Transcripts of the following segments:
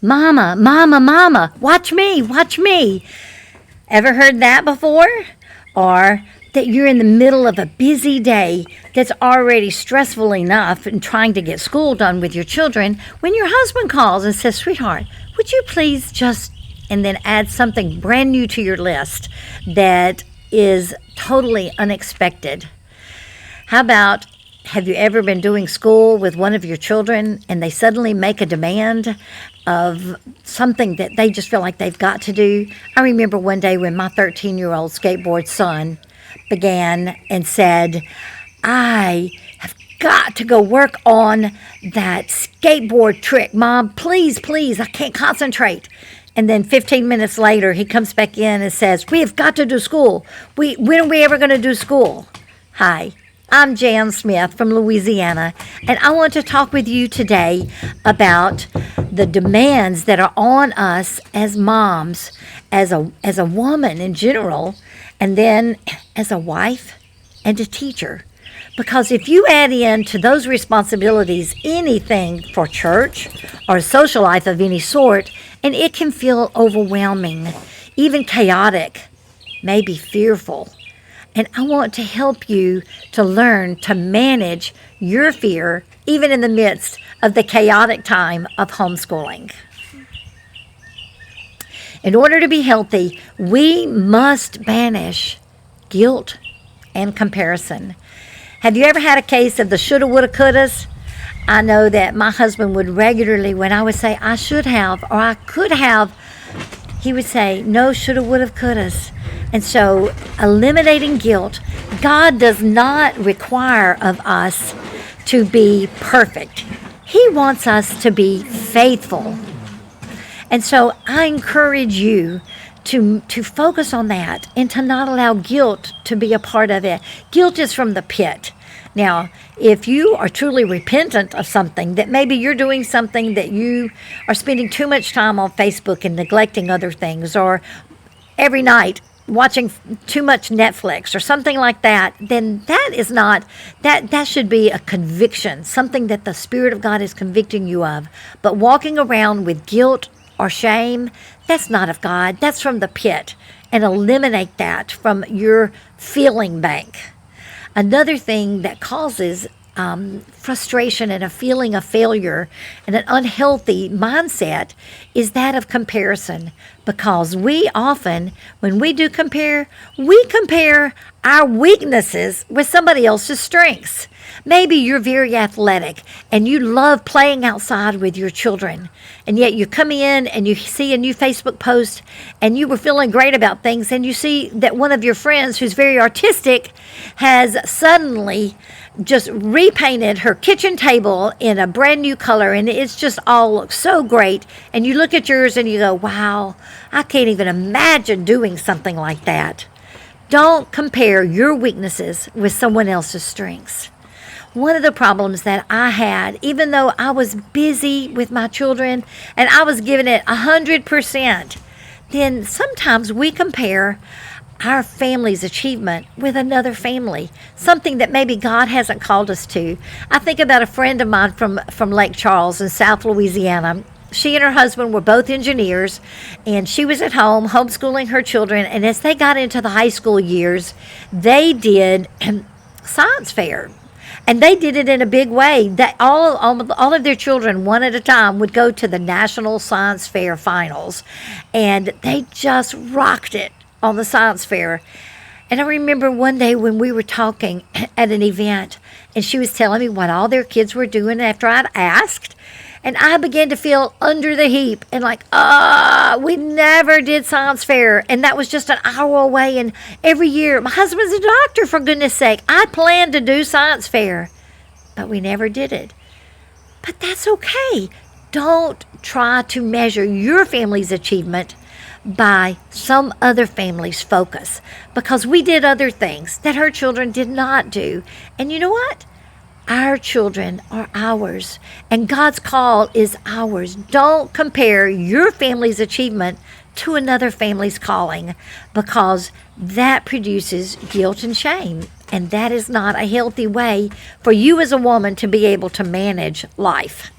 Mama, mama, mama, watch me, watch me. Ever heard that before? Or that you're in the middle of a busy day that's already stressful enough and trying to get school done with your children when your husband calls and says, sweetheart, would you please just, and then add something brand new to your list that is totally unexpected. How about, have you ever been doing school with one of your children and they suddenly make a demand of something that they just feel like they've got to do? I remember one day when my 13-year-old skateboard son began and said, I have got to go work on that skateboard trick. Mom, please, please, I can't concentrate. And then 15 minutes later, he comes back in and says, we have got to do school. When are we ever going to do school? Hi, I'm Jan Smith from Louisiana, and I want to talk with you today about the demands that are on us as moms, as a woman in general, and then as a wife and a teacher. Because if you add in to those responsibilities anything for church or social life of any sort, and it can feel overwhelming, even chaotic, maybe fearful. And I want to help you to learn to manage your fear, even in the midst of the chaotic time of homeschooling. In order to be healthy, we must banish guilt and comparison. Have you ever had a case of the shoulda, woulda, couldas? I know that my husband would regularly, when I would say I should have or I could have, he would say, no, shoulda, woulda, couldas. And so eliminating guilt, God does not require of us to be perfect. He wants us to be faithful. And so I encourage you to focus on that and to not allow guilt to be a part of it. Guilt is from the pit. Now, if you are truly repentant of something, that maybe you're doing something that you are spending too much time on Facebook and neglecting other things, or every night watching too much Netflix or something like that, then that is not, that should be a conviction, something that the Spirit of God is convicting you of. But walking around with guilt or shame, that's not of God. That's from the pit. And eliminate that from your feeling bank. Another thing that causes frustration and a feeling of failure and an unhealthy mindset is that of comparison. Because we often, when we do compare, we compare our weaknesses with somebody else's strengths. Maybe you're very athletic and you love playing outside with your children, and yet you come in and you see a new Facebook post and you were feeling great about things, and you see that one of your friends who's very artistic has suddenly just repainted her kitchen table in a brand new color, and it's just all looks so great. And you look at yours and you go, wow, I can't even imagine doing something like that. Don't compare your weaknesses with someone else's strengths. One of the problems that I had, even though I was busy with my children and I was giving it 100%, then sometimes we compare our family's achievement with another family, something that maybe God hasn't called us to. I think about a friend of mine from Lake Charles in South Louisiana. She and her husband were both engineers, and she was at home homeschooling her children. And as they got into the high school years, they did science fair. And they did it in a big way. That all of their children, one at a time, would go to the National Science Fair finals. And they just rocked it on the science fair. And I remember one day when we were talking at an event, and she was telling me what all their kids were doing after I'd asked. And I began to feel under the heap and like, we never did science fair. And that was just an hour away. And every year, my husband's a doctor, for goodness sake. I planned to do science fair, but we never did it. But that's okay. Don't try to measure your family's achievement by some other family's focus, because we did other things that her children did not do. And you know what? Our children are ours, and God's call is ours. Don't compare your family's achievement to another family's calling, because that produces guilt and shame, and that is not a healthy way for you as a woman to be able to manage life.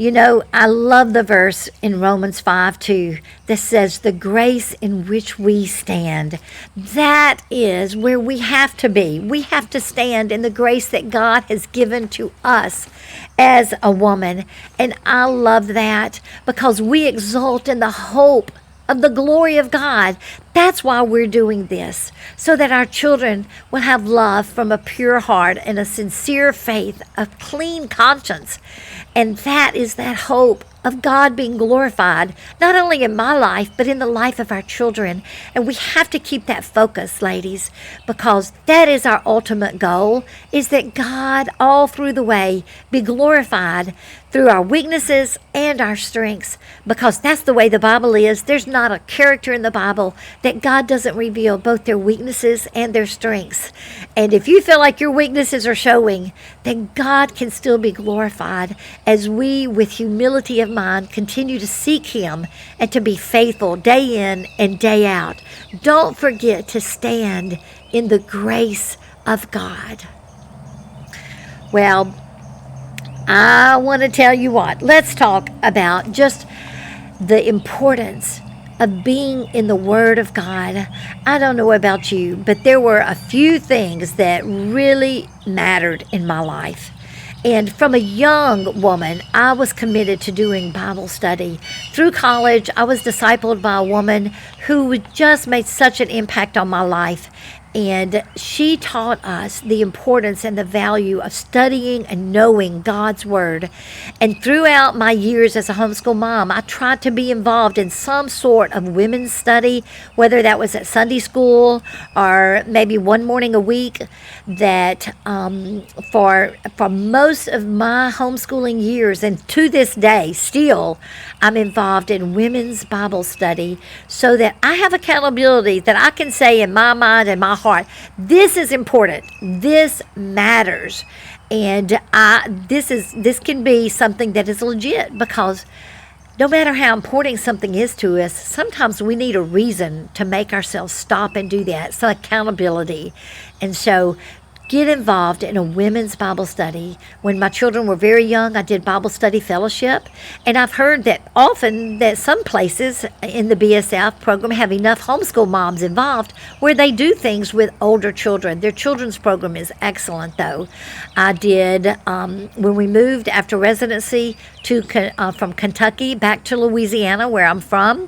You know, I love the verse in Romans 5:2 that says, the grace in which we stand. That is where we have to be. We have to stand in the grace that God has given to us as a woman. And I love that because we exult in the hope of the glory of God. That's why we're doing this, so that our children will have love from a pure heart and a sincere faith, a clean conscience. And that is that hope of God being glorified, not only in my life, but in the life of our children. And we have to keep that focus, ladies, because that is our ultimate goal, is that God all through the way be glorified through our weaknesses and our strengths, because that's the way the Bible is. There's not a character in the Bible that God doesn't reveal both their weaknesses and their strengths. And if you feel like your weaknesses are showing, then God can still be glorified as we, with humility of mind, continue to seek Him and to be faithful day in and day out. Don't forget to stand in the grace of God. Well, I want to tell you what, let's talk about just the importance of being in the Word of God. I don't know about you, but there were a few things that really mattered in my life. And from a young woman, I was committed to doing Bible study. Through college, I was discipled by a woman who just made such an impact on my life. And she taught us the importance and the value of studying and knowing God's Word. And throughout my years as a homeschool mom, I tried to be involved in some sort of women's study, whether that was at Sunday school or maybe one morning a week. That for most of my homeschooling years, and to this day still, I'm involved in women's Bible study, so that I have accountability, that I can say in my mind and my heart, this is important, this matters, and this can be something that is legit, because no matter how important something is to us, sometimes we need a reason to make ourselves stop and do that. So accountability. And so get involved in a women's Bible study. When my children were very young, I did Bible study fellowship, and I've heard that often that some places in the BSF program have enough homeschool moms involved where they do things with older children. Their children's program is excellent, though. I did, when we moved after residency from Kentucky back to Louisiana, where I'm from,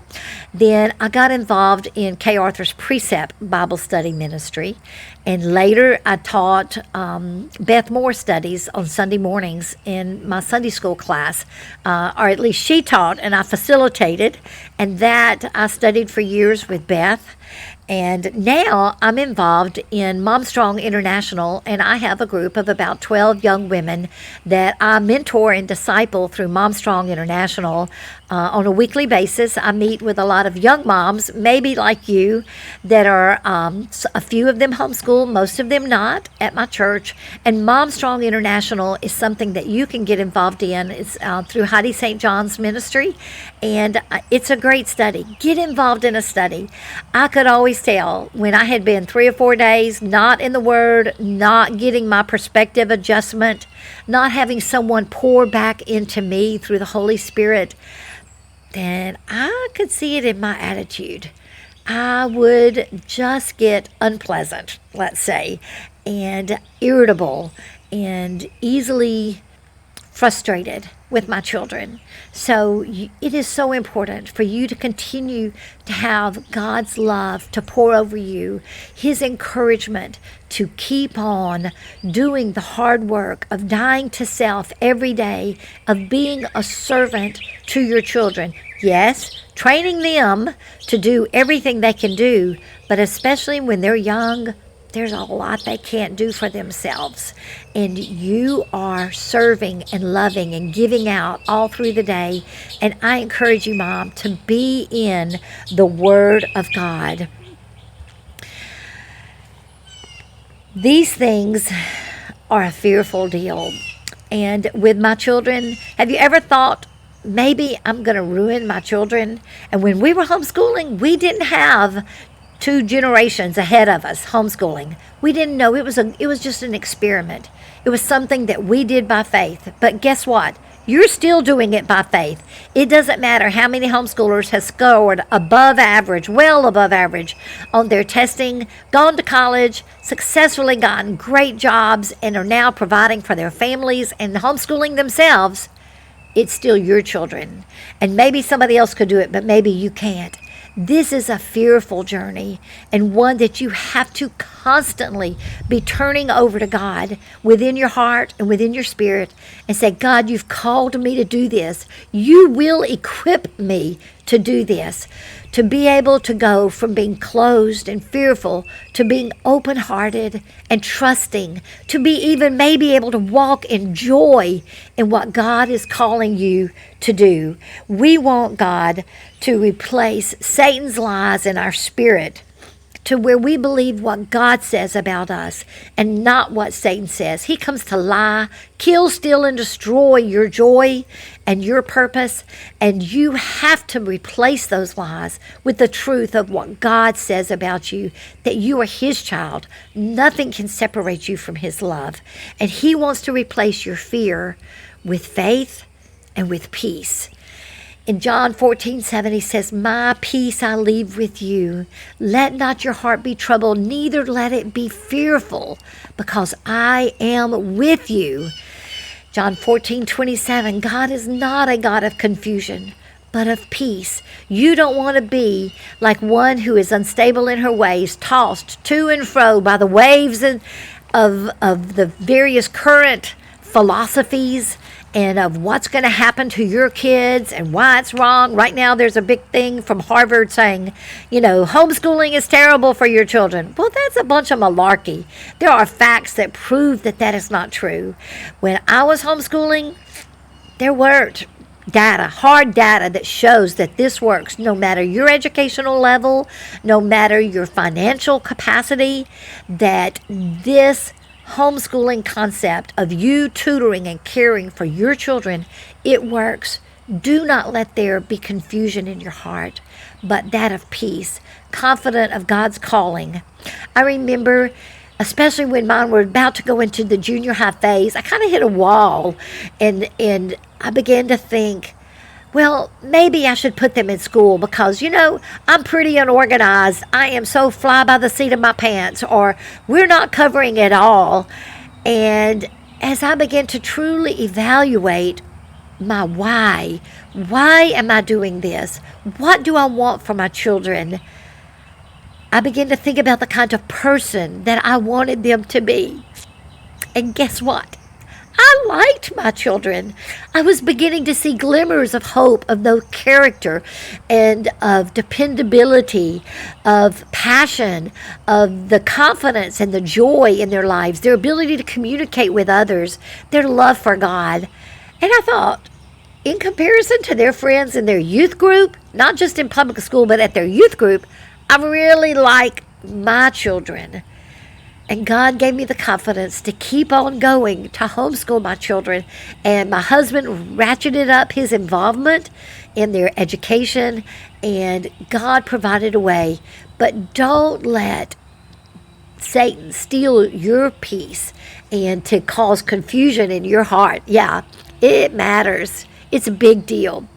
then I got involved in Kay Arthur's Precept Bible Study Ministry. And later I taught Beth Moore studies on Sunday mornings in my Sunday school class, or at least she taught and I facilitated, and that I studied for years with Beth. And now I'm involved in Mom Strong International, and I have a group of about 12 young women that I mentor and disciple through Mom Strong International on a weekly basis. I meet with a lot of young moms, maybe like you, that are a few of them homeschool, most of them not, at my church. And Mom Strong International is something that you can get involved in. It's through Heidi St. John's ministry, and it's a great study. Get involved in a study. I could always tell when I had been 3 or 4 days not in the Word, not getting my perspective adjustment, not having someone pour back into me through the Holy Spirit, then I could see it in my attitude. I would just get unpleasant, let's say, and irritable and easily frustrated with my children. So it is so important for you to continue to have God's love to pour over you, His encouragement to keep on doing the hard work of dying to self every day, of being a servant to your children. Yes, training them to do everything they can do, but especially when they're young, there's a lot they can't do for themselves. And you are serving and loving and giving out all through the day. And I encourage you, Mom, to be in the Word of God. These things are a fearful deal. And with my children, have you ever thought, maybe I'm going to ruin my children? And when we were homeschooling, we didn't have 2 generations ahead of us homeschooling. We didn't know. It was just an experiment. It was something that we did by faith. But guess what? You're still doing it by faith. It doesn't matter how many homeschoolers have scored above average, well above average on their testing, gone to college, successfully gotten great jobs, and are now providing for their families and homeschooling themselves. It's still your children. And maybe somebody else could do it, but maybe you can't. This is a fearful journey, and one that you have to constantly be turning over to God within your heart and within your spirit and say, God, you've called me to do this. You will equip me to do this, to be able to go from being closed and fearful to being open-hearted and trusting, to be even maybe able to walk in joy in what God is calling you to do. We want God to replace Satan's lies in our spirit to where we believe what God says about us and not what Satan says. He comes to lie, kill, steal, and destroy your joy and your purpose, and you have to replace those lies with the truth of what God says about you, that you are His child. Nothing can separate you from His love, and He wants to replace your fear with faith and with peace. In John 14:7, He says, my peace I leave with you. Let not your heart be troubled, neither let it be fearful, because I am with you. John 14:27, God is not a God of confusion, but of peace. You don't want to be like one who is unstable in her ways, tossed to and fro by the waves of the various current philosophies and of what's going to happen to your kids and why it's wrong. Right now, there's a big thing from Harvard saying, homeschooling is terrible for your children. Well, that's a bunch of malarkey. There are facts that prove that that is not true. When I was homeschooling, there weren't hard data that shows that this works no matter your educational level, no matter your financial capacity, that this homeschooling concept of you tutoring and caring for your children, it works. Do not let there be confusion in your heart, but that of peace, confident of God's calling. I remember, especially when mine were about to go into the junior high phase, I kind of hit a wall, and I began to think, well, maybe I should put them in school because, I'm pretty unorganized. I am so fly by the seat of my pants, or we're not covering it all. And as I began to truly evaluate my why am I doing this? What do I want for my children? I began to think about the kind of person that I wanted them to be. And guess what? I liked my children. I was beginning to see glimmers of hope, of the character, and of dependability, of passion, of the confidence and the joy in their lives, their ability to communicate with others, their love for God. And I thought, in comparison to their friends in their youth group, not just in public school, but at their youth group, I really like my children. And God gave me the confidence to keep on going to homeschool my children. And my husband ratcheted up his involvement in their education, and God provided a way. But don't let Satan steal your peace and to cause confusion in your heart. Yeah, it matters. It's a big deal.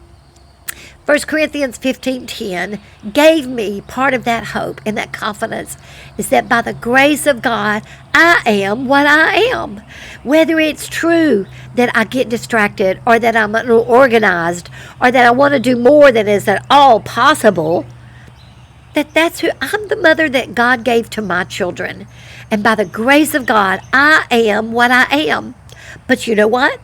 1 Corinthians 15:10 gave me part of that hope and that confidence, is that by the grace of God, I am what I am. Whether it's true that I get distracted, or that I'm unorganized, or that I want to do more than is at all possible, that's who I'm, the mother that God gave to my children. And by the grace of God, I am what I am. But you know what?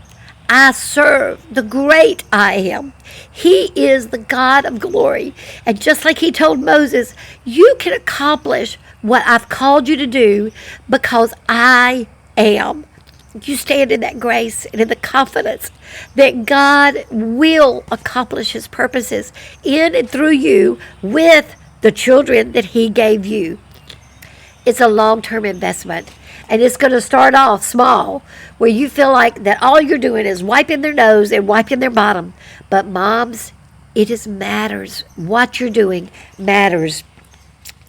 I serve the great I am. He is the God of glory. And just like He told Moses, you can accomplish what I've called you to do because I am. You stand in that grace and in the confidence that God will accomplish His purposes in and through you with the children that He gave you. It's a long-term investment. And it's going to start off small, where you feel like that all you're doing is wiping their nose and wiping their bottom. But moms, it matters. What you're doing matters.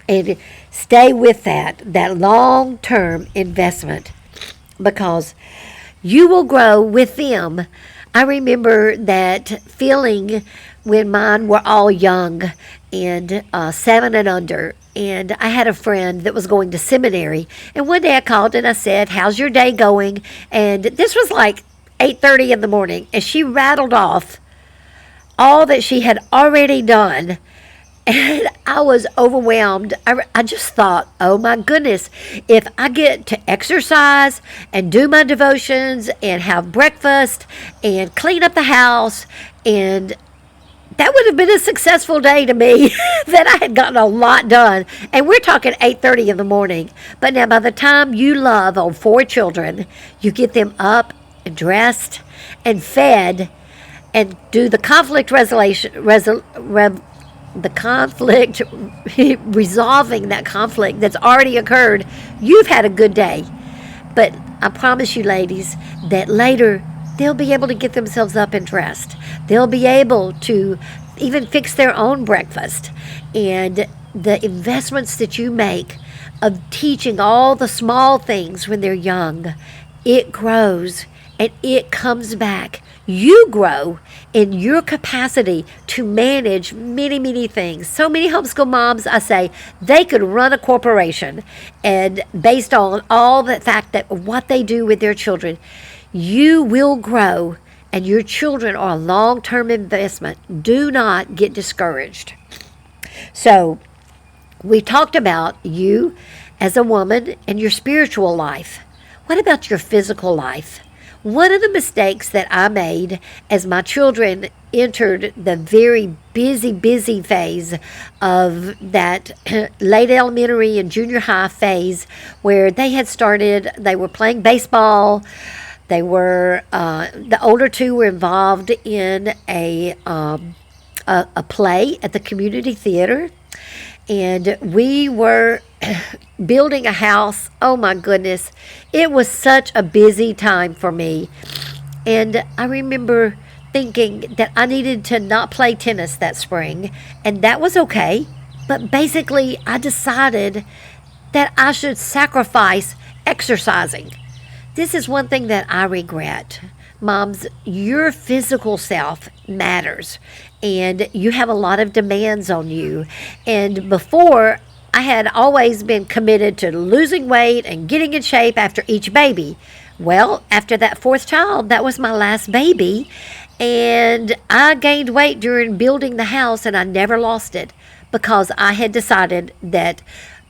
And stay with that long-term investment, because you will grow with them I remember that feeling when mine were all young and 7 and under. And I had a friend that was going to seminary. And one day I called and I said, "How's your day going?" And this was like 8:30 in the morning. And she rattled off all that she had already done. And I was overwhelmed. I just thought, oh my goodness, if I get to exercise and do my devotions and have breakfast and clean up the house, and that would have been a successful day to me that I had gotten a lot done. And we're talking 8:30 in the morning. But now by the time you love on 4 children, you get them up and dressed and fed and do the conflict the conflict, resolving that conflict that's already occurred, you've had a good day. But I promise you, ladies, that later they'll be able to get themselves up and dressed. They'll be able to even fix their own breakfast. And the investments that you make of teaching all the small things when they're young, it grows and it comes back. You grow in your capacity to manage many, many things. So many homeschool moms, I say, they could run a corporation, and based on all the fact that what they do with their children, you will grow, and your children are a long-term investment. Do not get discouraged. So we talked about you as a woman and your spiritual life. What about your physical life? One of the mistakes that I made as my children entered the very busy phase of that late elementary and junior high phase, where they were playing baseball. They were, the older two were involved in a play at the community theater. And we were building a house. Oh my goodness. It was such a busy time for me. And I remember thinking that I needed to not play tennis that spring. And that was okay. But basically, I decided that I should sacrifice exercising. This is one thing that I regret. Moms, your physical self matters, and you have a lot of demands on you. And before, I had always been committed to losing weight and getting in shape after each baby. Well, after that 4th child, that was my last baby, and I gained weight during building the house, and I never lost it because I had decided that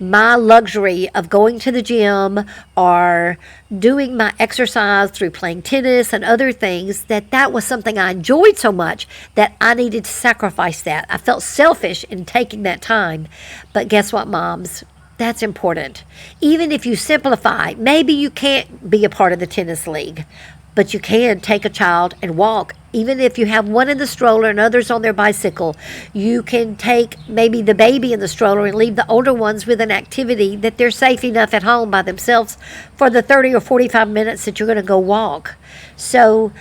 my luxury of going to the gym or doing my exercise through playing tennis and other things, that was something I enjoyed so much that I needed to sacrifice that. I felt selfish in taking that time. But guess what, moms? That's important. Even if you simplify, maybe you can't be a part of the tennis league, but you can take a child and walk. Even if you have one in the stroller and others on their bicycle, you can take maybe the baby in the stroller and leave the older ones with an activity that they're safe enough at home by themselves for the 30 or 45 minutes that you're going to go walk. So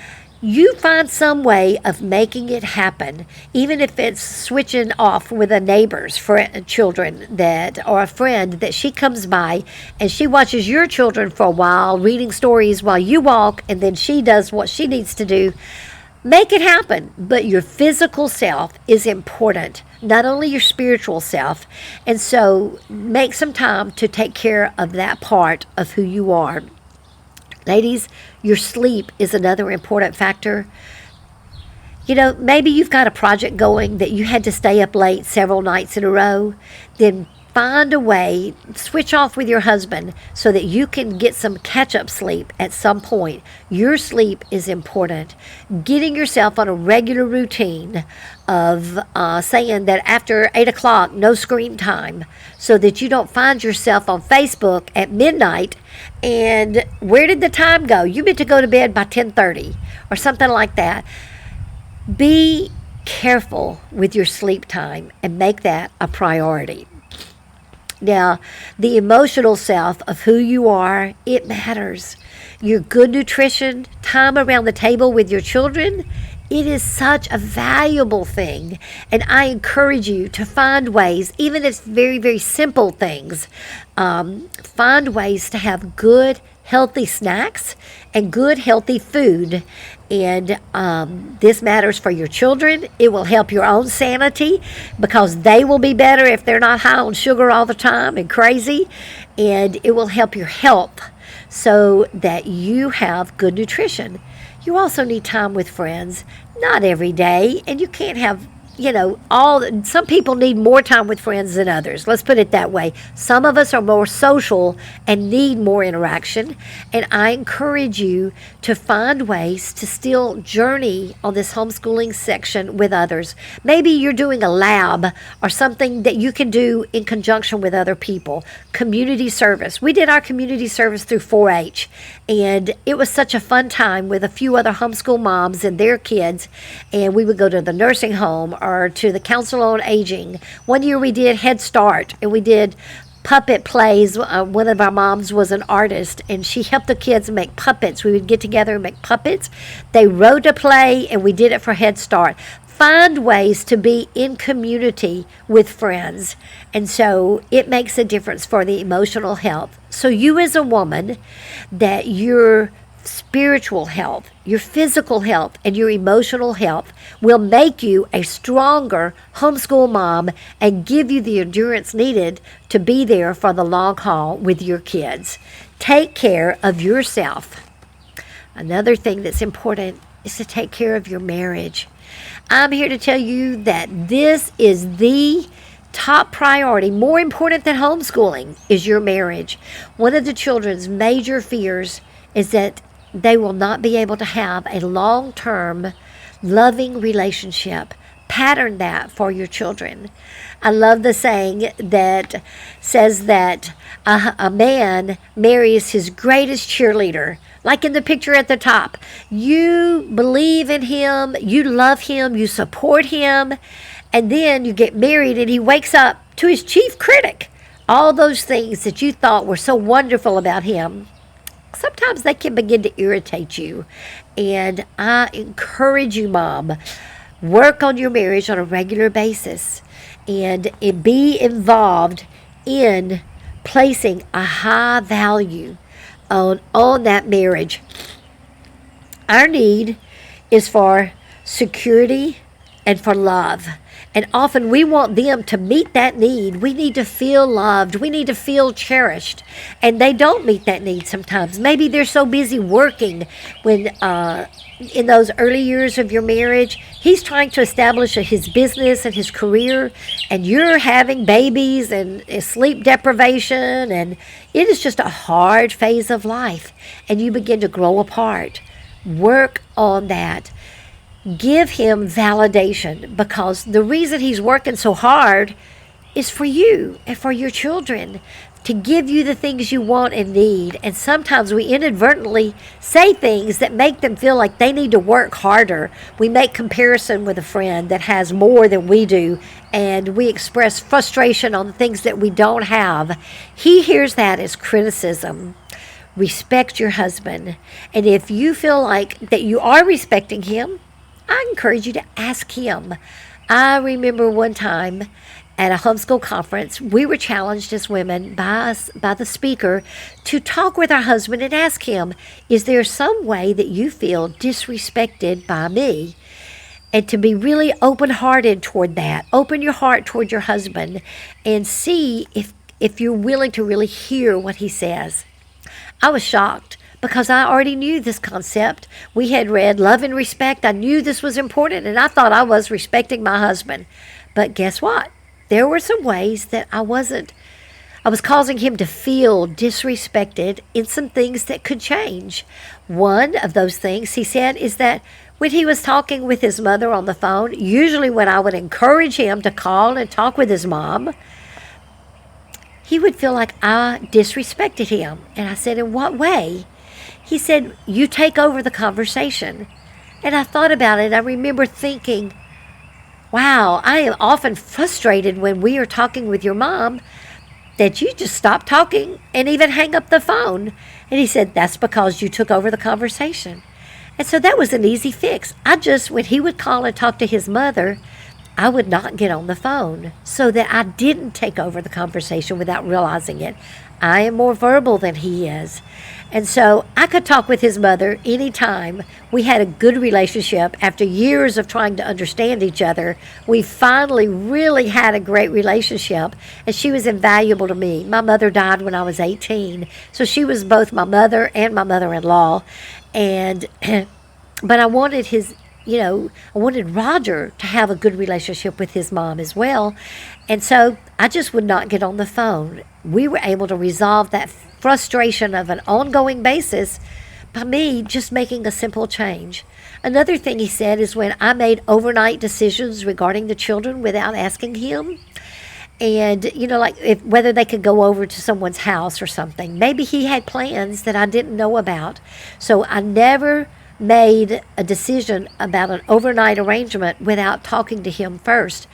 you find some way of making it happen, even if it's switching off with a neighbor's children or a friend that she comes by and she watches your children for a while, reading stories while you walk, and then she does what she needs to do. Make it happen. But your physical self is important, not only your spiritual self. And so make some time to take care of that part of who you are. Ladies, your sleep is another important factor. You know, maybe you've got a project going that you had to stay up late several nights in a row. Then find a way, switch off with your husband so that you can get some catch-up sleep at some point. Your sleep is important. Getting yourself on a regular routine of saying that after 8 o'clock, no screen time, so that you don't find yourself on Facebook at midnight and where did the time go? You meant to go to bed by 10:30 or something like that. Be careful with your sleep time and make that a priority. Now, the emotional self of who you are, it matters. Your good nutrition, time around the table with your children, it is such a valuable thing. And I encourage you to find ways, even if it's very, very simple things, find ways to have good, healthy snacks and good, healthy food. And this matters for your children. It will help your own sanity because they will be better if they're not high on sugar all the time and crazy. And it will help your health so that you have good nutrition. You also need time with friends, not every day, and you can't have some people need more time with friends than others. Let's put it that way. Some of us are more social and need more interaction. And I encourage you to find ways to still journey on this homeschooling section with others. Maybe you're doing a lab or something that you can do in conjunction with other people. Community service. We did our community service through 4-H. And it was such a fun time with a few other homeschool moms and their kids. And we would go to the nursing home or to the Council on Aging. One year we did Head Start, and we did puppet plays. One of our moms was an artist, and she helped the kids make puppets. We would get together and make puppets. They wrote a play, and we did it for Head Start. Find ways to be in community with friends. And so it makes a difference for the emotional health. So you as a woman, that your spiritual health, your physical health, and your emotional health will make you a stronger homeschool mom and give you the endurance needed to be there for the long haul with your kids. Take care of yourself. Another thing that's important is to take care of your marriage. I'm here to tell you that this is the top priority, more important than homeschooling, is your marriage. One of the children's major fears is that they will not be able to have a long-term, loving relationship. Pattern that for your children. I love the saying that says that a man marries his greatest cheerleader. Like in the picture at the top, you believe in him, you love him, you support him, and then you get married and he wakes up to his chief critic. All those things that you thought were so wonderful about him, sometimes they can begin to irritate you. And I encourage you, Mom, work on your marriage on a regular basis and be involved in placing a high value on that marriage. Our need is for security and for love. And often we want them to meet that need. We need to feel loved. We need to feel cherished. And they don't meet that need sometimes. Maybe they're so busy working when in those early years of your marriage, he's trying to establish his business and his career, and you're having babies and sleep deprivation, and it is just a hard phase of life, and you begin to grow apart. Work on that. Give him validation, because the reason he's working so hard is for you and for your children, to give you the things you want and need. And sometimes we inadvertently say things that make them feel like they need to work harder. We make comparison with a friend that has more than we do, and we express frustration on the things that we don't have. He hears that as criticism. Respect your husband. And if you feel like that you are respecting him, I encourage you to ask him. I remember one time at a homeschool conference, we were challenged as women by the speaker to talk with our husband and ask him, is there some way that you feel disrespected by me? And to be really open-hearted toward that. Open your heart toward your husband and see if you're willing to really hear what he says. I was shocked, because I already knew this concept. We had read Love and Respect. I knew this was important, and I thought I was respecting my husband. But guess what? There were some ways that I was causing him to feel disrespected in some things that could change. One of those things, he said, is that when he was talking with his mother on the phone, usually when I would encourage him to call and talk with his mom, he would feel like I disrespected him. And I said, in what way? He said, you take over the conversation. And I thought about it. I remember thinking, wow, I am often frustrated when we are talking with your mom that you just stop talking and even hang up the phone. And he said, that's because you took over the conversation. And so that was an easy fix. When he would call and talk to his mother, I would not get on the phone so that I didn't take over the conversation without realizing it. I am more verbal than he is. And so I could talk with his mother anytime. We had a good relationship. After years of trying to understand each other, we finally really had a great relationship, and she was invaluable to me. My mother died when I was 18, so she was both my mother and my mother-in-law. And but I wanted I wanted Roger to have a good relationship with his mom as well. And so I just would not get on the phone. We were able to resolve that frustration of an ongoing basis by me just making a simple change. Another thing he said is when I made overnight decisions regarding the children without asking him, and like whether they could go over to someone's house or something. Maybe he had plans that I didn't know about. So I never made a decision about an overnight arrangement without talking to him first.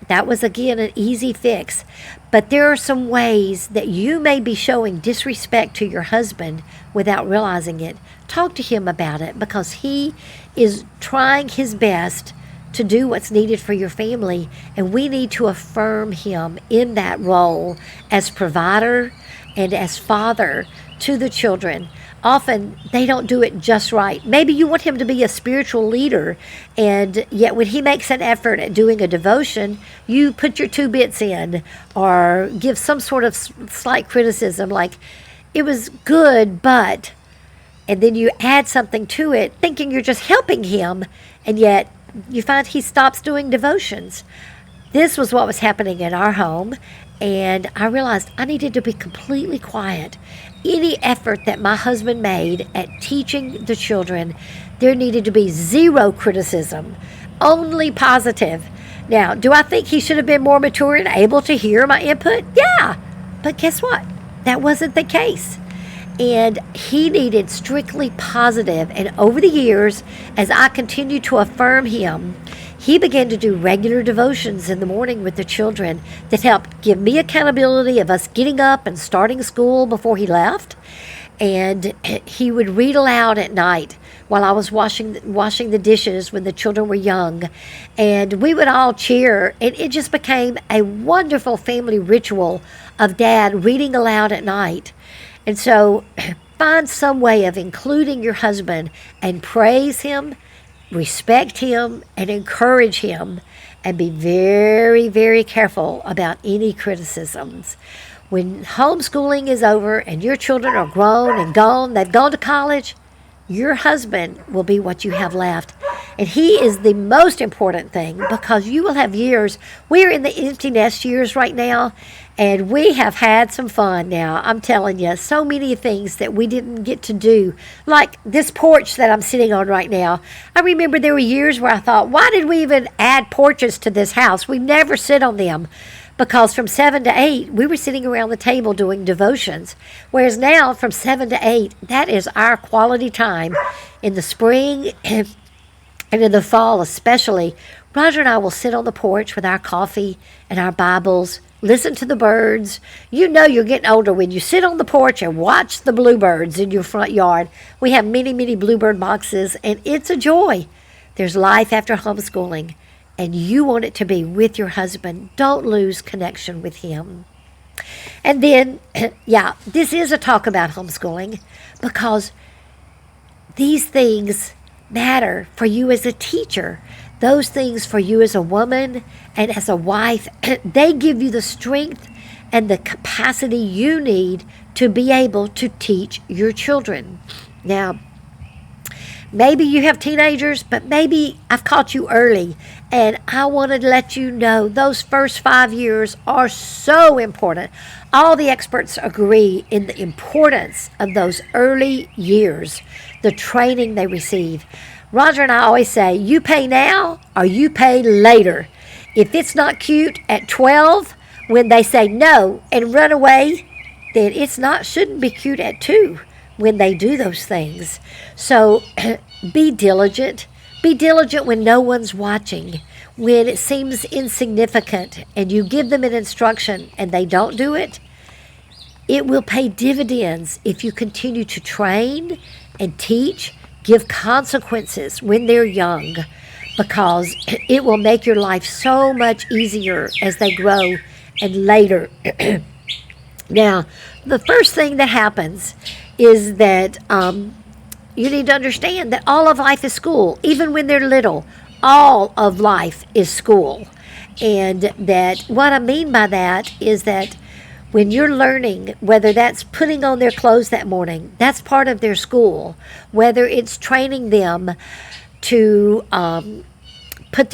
That was, again, an easy fix. But there are some ways that you may be showing disrespect to your husband without realizing it. Talk to him about it, because he is trying his best to do what's needed for your family, and we need to affirm him in that role as provider and as father to the children. Often they don't do it just right. Maybe you want him to be a spiritual leader, and yet when he makes an effort at doing a devotion, you put your 2 bits in or give some sort of slight criticism like, it was good, but, and then you add something to it thinking you're just helping him, and yet you find he stops doing devotions. This was what was happening in our home, and I realized I needed to be completely quiet. Any effort that my husband made at teaching the children, there needed to be 0 criticism, only positive. Now, do I think he should have been more mature and able to hear my input? Yeah, but guess what? That wasn't the case. And he needed strictly positive. And over the years, as I continued to affirm him, he began to do regular devotions in the morning with the children that helped give me accountability of us getting up and starting school before he left. And he would read aloud at night while I was washing the dishes when the children were young. And we would all cheer. And it just became a wonderful family ritual of Dad reading aloud at night. And so find some way of including your husband and praise him, respect him, and encourage him, and be very, very careful about any criticisms. When homeschooling is over and your children are grown and gone, they've gone to college, your husband will be what you have left. And he is the most important thing, because you will have years. We're in the empty nest years right now, and we have had some fun now. I'm telling you, so many things that we didn't get to do, like this porch that I'm sitting on right now. I remember there were years where I thought, why did we even add porches to this house? We never sit on them. Because from 7 to 8, we were sitting around the table doing devotions. Whereas now, from 7 to 8, that is our quality time. In the spring and in the fall especially, Roger and I will sit on the porch with our coffee and our Bibles, listen to the birds. You know you're getting older when you sit on the porch and watch the bluebirds in your front yard. We have many, many bluebird boxes, and it's a joy. There's life after homeschooling. And you want it to be with your husband. Don't lose connection with him. And then, this is a talk about homeschooling, because these things matter for you as a teacher. Those things for you as a woman and as a wife, they give you the strength and the capacity you need to be able to teach your children. Now, maybe you have teenagers, but maybe I've caught you early. And I want to let you know those first 5 years are so important. All the experts agree in the importance of those early years, the training they receive. Roger and I always say, you pay now or you pay later. If it's not cute at 12, when they say no and run away, then shouldn't be cute at 2 when they do those things. So be diligent. Be diligent when no one's watching, when it seems insignificant and you give them an instruction and they don't do it. It will pay dividends if you continue to train and teach, give consequences when they're young. because it will make your life so much easier as they grow and later. Now, the first thing that happens is that you need to understand that all of life is school, even when they're little. All of life is school. And that what I mean by that is that when you're learning, whether that's putting on their clothes that morning, that's part of their school. Whether it's training them to put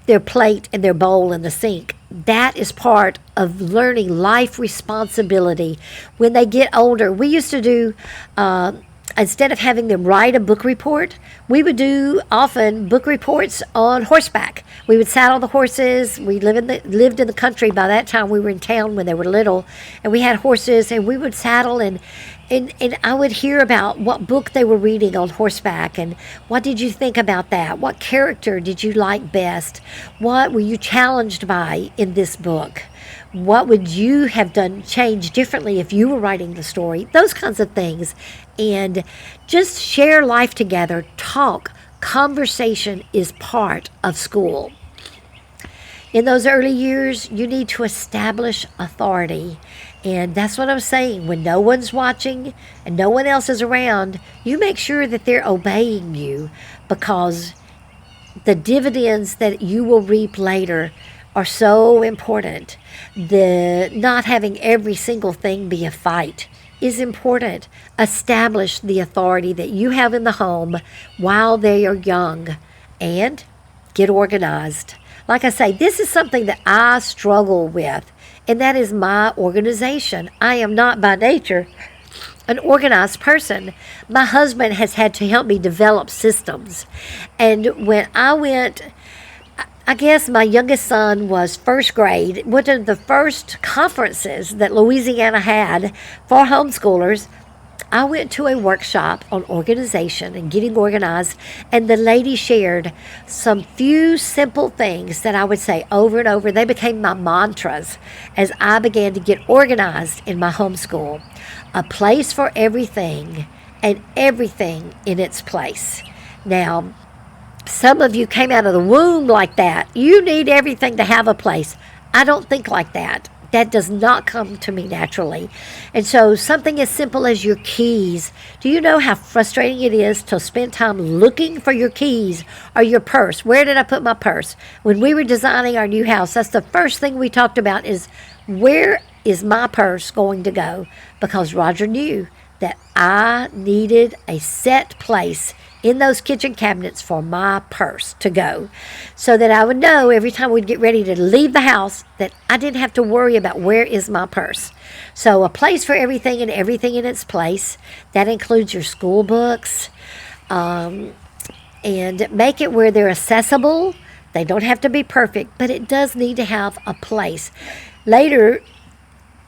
their plate and their bowl in the sink, that is part of learning life responsibility. When they get older, we used to do, instead of having them write a book report, we would do often book reports on horseback. We would saddle the horses. We lived in the country by that time. We were in town when they were little, and we had horses, and we would saddle, and I would hear about what book they were reading on horseback, and what did you think about that? What character did you like best? What were you challenged by in this book? What would you have done, changed differently if you were writing the story? Those kinds of things. And just share life together, talk. Conversation is part of school. In those early years, you need to establish authority. And that's what I'm saying. When no one's watching and no one else is around, you make sure that they're obeying you, because the dividends that you will reap later are so important. The not having every single thing be a fight is important. Establish the authority that you have in the home while they are young, and get organized. Like I say, this is something that I struggle with, and that is my organization. I am not by nature an organized person. My husband has had to help me develop systems. And when I guess my youngest son was first grade. One of the first conferences that Louisiana had for homeschoolers, I went to a workshop on organization and getting organized, and the lady shared some few simple things that I would say over and over. They became my mantras as I began to get organized in my homeschool. A place for everything, and everything in its place. Now, some of you came out of the womb like that. You need everything to have a place. I don't think like that. That does not come to me naturally. And so something as simple as your keys. Do you know how frustrating it is to spend time looking for your keys or your purse? Where did I put my purse? When we were designing our new house, that's the first thing we talked about, is where is my purse going to go? Because Roger knew that I needed a set place in those kitchen cabinets for my purse to go, so that I would know every time we'd get ready to leave the house that I didn't have to worry about where is my purse. So a place for everything and everything in its place. That includes your school books, and make it where they're accessible. They don't have to be perfect, but it does need to have a place. Later,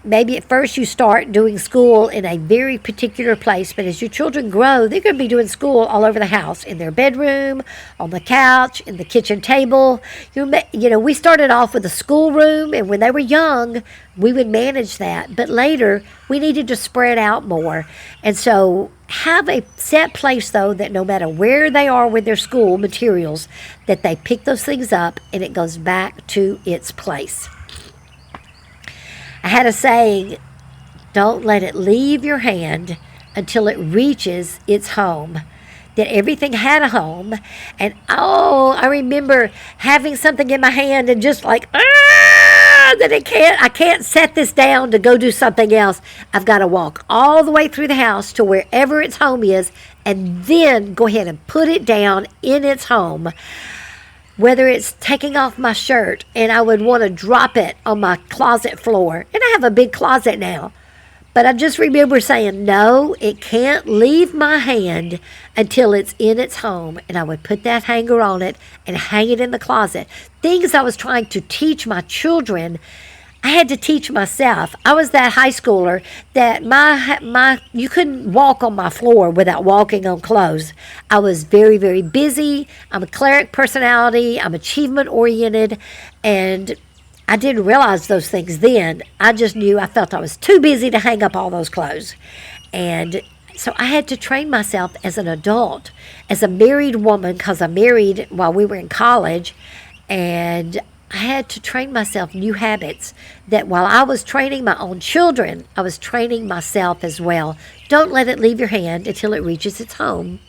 maybe at first you start doing school in a very particular place, but as your children grow, they're going to be doing school all over the house, in their bedroom, on the couch, in the kitchen table. You know, we started off with a schoolroom, and when they were young, we would manage that. But later, we needed to spread out more. And so have a set place, though, that no matter where they are with their school materials, that they pick those things up and it goes back to its place. I had a saying, don't let it leave your hand until it reaches its home. That everything had a home. And I remember having something in my hand and just like, that I can't set this down to go do something else. I've got to walk all the way through the house to wherever its home is, and then go ahead and put it down in its home. Whether it's taking off my shirt and I would want to drop it on my closet floor. And I have a big closet now. But I just remember saying, no, it can't leave my hand until it's in its home. And I would put that hanger on it and hang it in the closet. Things I was trying to teach my children, I had to teach myself. I was that high schooler that you couldn't walk on my floor without walking on clothes. I was very, very busy. I'm a cleric personality. I'm achievement oriented, and I didn't realize those things then. I just knew I felt I was too busy to hang up all those clothes. And So I had to train myself as an adult, as a married woman, because I married while we were in college, and I had to train myself new habits that while I was training my own children, I was training myself as well. Don't let it leave your hand until it reaches its home.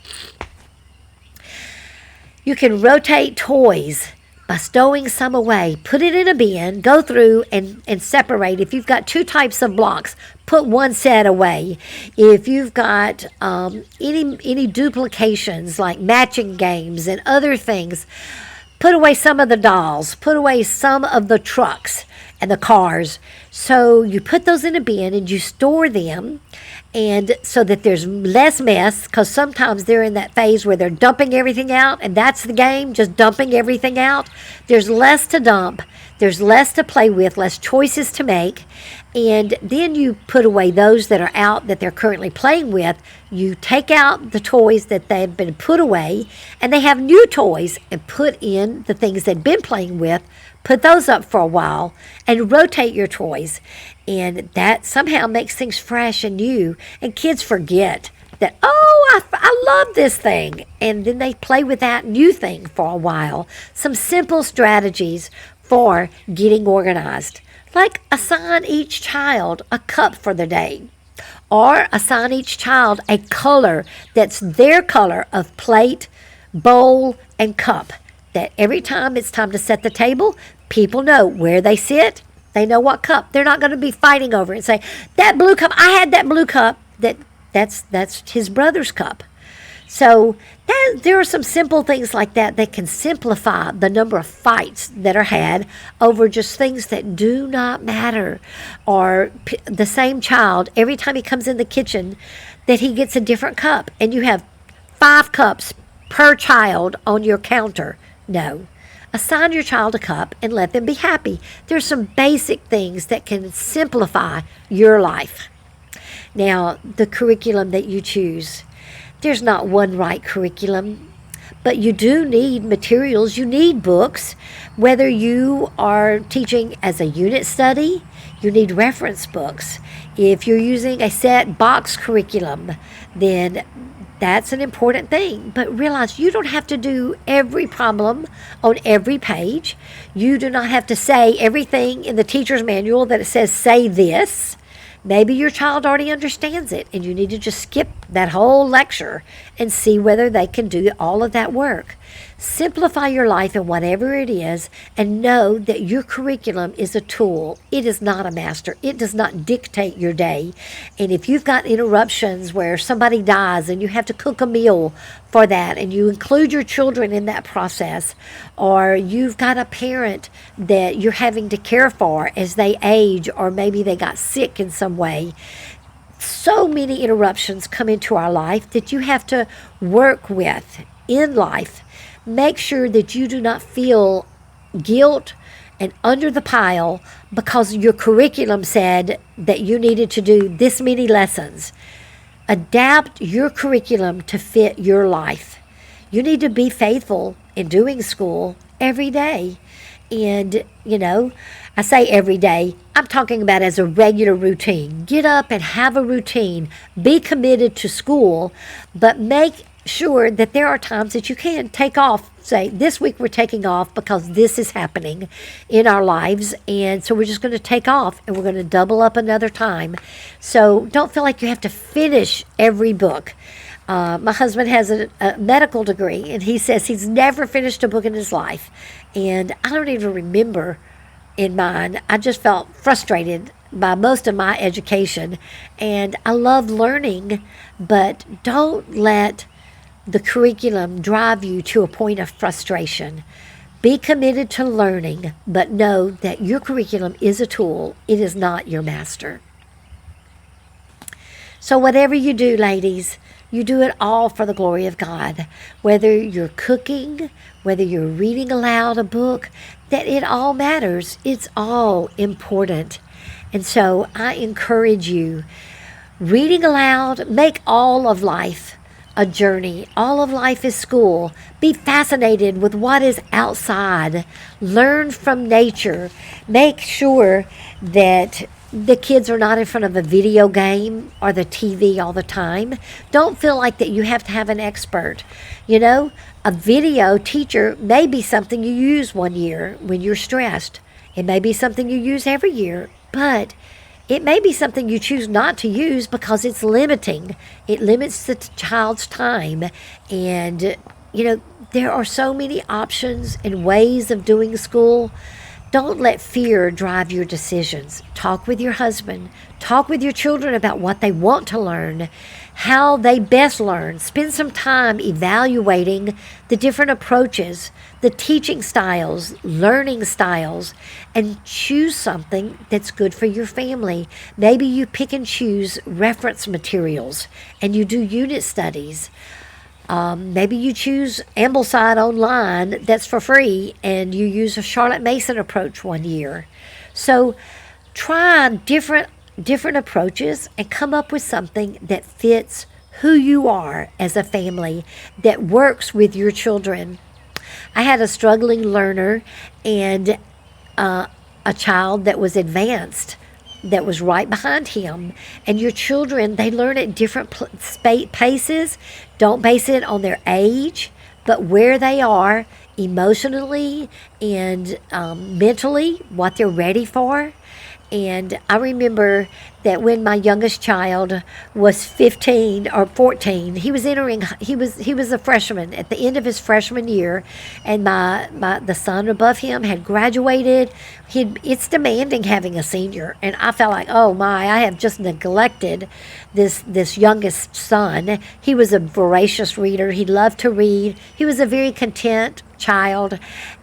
You can rotate toys by stowing some away. Put it in a bin, go through and separate. If you've got 2 types of blocks, put one set away. If you've got any duplications like matching games and other things, put away some of the dolls, put away some of the trucks and the cars. So you put those in a bin and you store them, and so that there's less mess, because sometimes they're in that phase where they're dumping everything out, and that's the game, just dumping everything out. There's less to dump, there's less to play with, less choices to make, and then you put away those that are out that they're currently playing with. You take out the toys that they've been put away, and they have new toys, and put in the things they've been playing with. Put those up for a while and rotate your toys. And that somehow makes things fresh and new. And kids forget that, oh, I love this thing. And then they play with that new thing for a while. Some simple strategies for getting organized, like assign each child a cup for the day, or assign each child a color that's their color of plate, bowl, and cup. That every time it's time to set the table, people know where they sit. They know what cup. They're not going to be fighting over it and say, that blue cup, I had that blue cup. That's his brother's cup. So there are some simple things like that that can simplify the number of fights that are had over just things that do not matter. Or the same child, every time he comes in the kitchen, that he gets a different cup. And you have 5 cups per child on your counter. No. Assign your child a cup and let them be happy. There's some basic things that can simplify your life. Now, the curriculum that you choose. There's not one right curriculum, but you do need materials. You need books. Whether you are teaching as a unit study, you need reference books. If you're using a set box curriculum, then that's an important thing. But realize you don't have to do every problem on every page. You do not have to say everything in the teacher's manual that it says, say this. Maybe your child already understands it, and you need to just skip that whole lecture and see whether they can do all of that work. Simplify your life in whatever it is, and know that your curriculum is a tool. It is not a master. It does not dictate your day. And if you've got interruptions where somebody dies and you have to cook a meal for that, and you include your children in that process, or you've got a parent that you're having to care for as they age, or maybe they got sick in some way, so many interruptions come into our life that you have to work with in life. Make sure that you do not feel guilt and under the pile because your curriculum said that you needed to do this many lessons. Adapt your curriculum to fit your life. You need to be faithful in doing school every day. And, I say every day, I'm talking about as a regular routine. Get up and have a routine. Be committed to school, but make sure that there are times that you can take off. Say, this week we're taking off because this is happening in our lives, and so we're just going to take off and we're going to double up another time. So don't feel like you have to finish every book. My husband has a medical degree, and he says he's never finished a book in his life. And I don't even remember in mine. I just felt frustrated by most of my education. And I love learning, but don't let the curriculum drive you to a point of frustration. Be committed to learning, but know that your curriculum is a tool. It is not your master. So whatever you do, ladies, you do it all for the glory of God. Whether you're cooking, whether you're reading aloud a book, that it all matters. It's all important. And so I encourage you, reading aloud, make all of life a journey. All of life is school. Be fascinated with what is outside. Learn from nature. Make sure that the kids are not in front of a video game or the TV all the time. Don't feel like that you have to have an expert. You know, a video teacher may be something you use one year when you're stressed. It may be something you use every year, but it may be something you choose not to use because it's limiting. It limits the child's time. And, you know, there are so many options and ways of doing school. Don't let fear drive your decisions. Talk with your husband. Talk with your children about what they want to learn, how they best learn. Spend some time evaluating the different approaches, the teaching styles, learning styles, and choose something that's good for your family. Maybe you pick and choose reference materials and you do unit studies. Maybe you choose Ambleside online that's for free and you use a Charlotte Mason approach one year. So try different approaches and come up with something that fits who you are as a family, that works with your children. I had a struggling learner and a child that was advanced that was right behind him. And your children, they learn at different paces. Don't base it on their age, but where they are emotionally and mentally, what they're ready for. And I remember that when my youngest child was 15 or 14, he was a freshman at the end of his freshman year, and the son above him had graduated. It's demanding having a senior, and I felt like, oh my, I have just neglected this youngest son. He was a voracious reader. He loved to read. He was a very content child,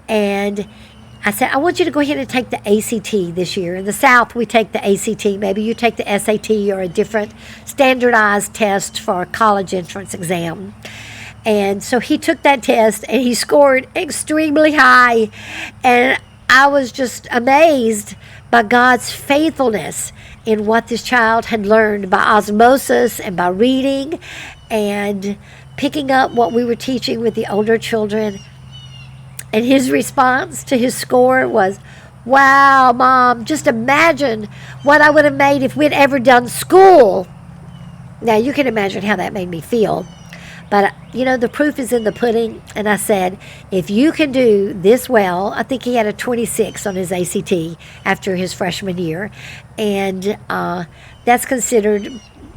and I said, I want you to go ahead and take the ACT this year. In the South, we take the ACT. Maybe you take the SAT or a different standardized test for a college entrance exam. And so he took that test and he scored extremely high. And I was just amazed by God's faithfulness in what this child had learned by osmosis and by reading and picking up what we were teaching with the older children. And his response to his score was, wow, Mom, just imagine what I would have made if we'd ever done school. Now, you can imagine how that made me feel. But, you know, the proof is in the pudding. And I said, if you can do this well, I think he had a 26 on his ACT after his freshman year. And that's considered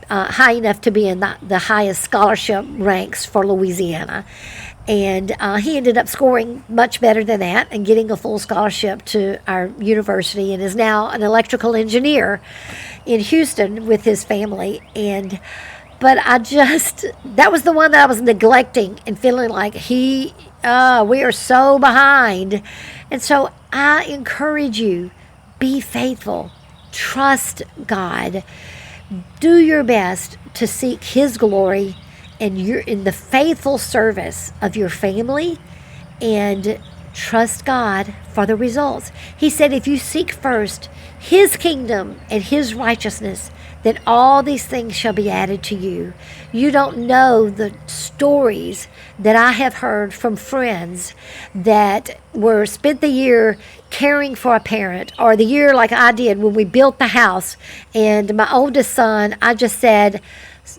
high enough to be in the highest scholarship ranks for Louisiana. And he ended up scoring much better than that and getting a full scholarship to our university and is now an electrical engineer in Houston with his family. But that was the one that I was neglecting and feeling like we are so behind. And so I encourage you, be faithful, trust God, do your best to seek His glory, and you're in the faithful service of your family, and trust God for the results. He said, if you seek first His kingdom and His righteousness, then all these things shall be added to you. You don't know the stories that I have heard from friends that spent the year caring for a parent, or the year like I did when we built the house. And my oldest son, I just said,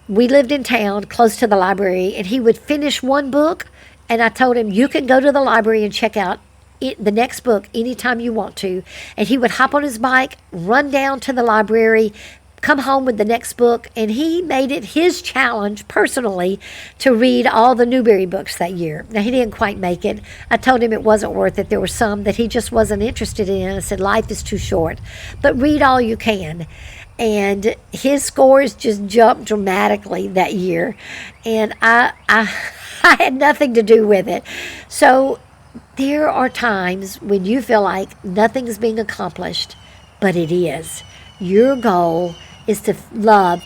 we lived in town close to the library, and he would finish one book, and I told him, you can go to the library and check out the next book anytime you want to. And he would hop on his bike, run down to the library, come home with the next book, and he made it his challenge personally to read all the Newbery books that year. Now, he didn't quite make it. I told him it wasn't worth it. There were some that he just wasn't interested in. I said, life is too short, but read all you can. And his scores just jumped dramatically that year, and I had nothing to do with it. So there are times when you feel like nothing's being accomplished, but it is. Your goal is to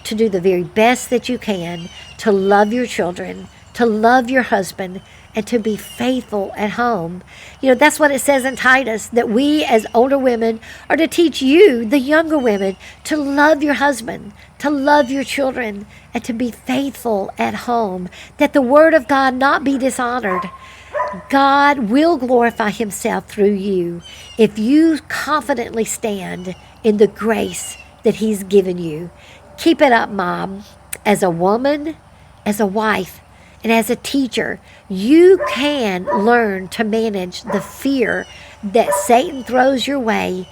do the very best that you can, to love your children, to love your husband, and to be faithful at home. You know, that's what it says in Titus, that we as older women are to teach you, the younger women, to love your husband, to love your children, and to be faithful at home, that the word of God not be dishonored. God will glorify Himself through you if you confidently stand in the grace that He's given you. Keep it up, Mom. As a woman, as a wife, and as a teacher, you can learn to manage the fear that Satan throws your way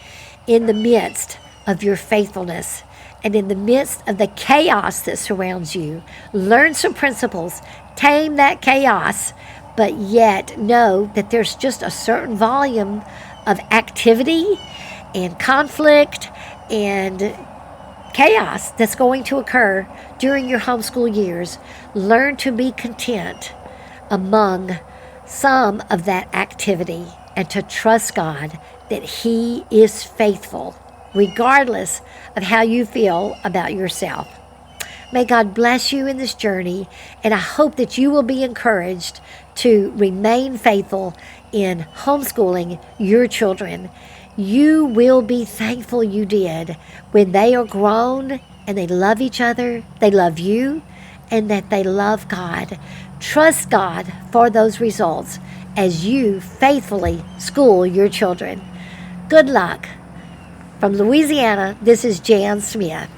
in the midst of your faithfulness and in the midst of the chaos that surrounds you. Learn some principles, tame that chaos, but yet know that there's just a certain volume of activity and conflict and chaos that's going to occur during your homeschool years. Learn to be content among some of that activity and to trust God that He is faithful, regardless of how you feel about yourself. May God bless you in this journey, and I hope that you will be encouraged to remain faithful in homeschooling your children. You will be thankful you did when they are grown and they love each other, they love you, and that they love God. Trust God for those results as you faithfully school your children. Good luck. From Louisiana, this is Jan Smith.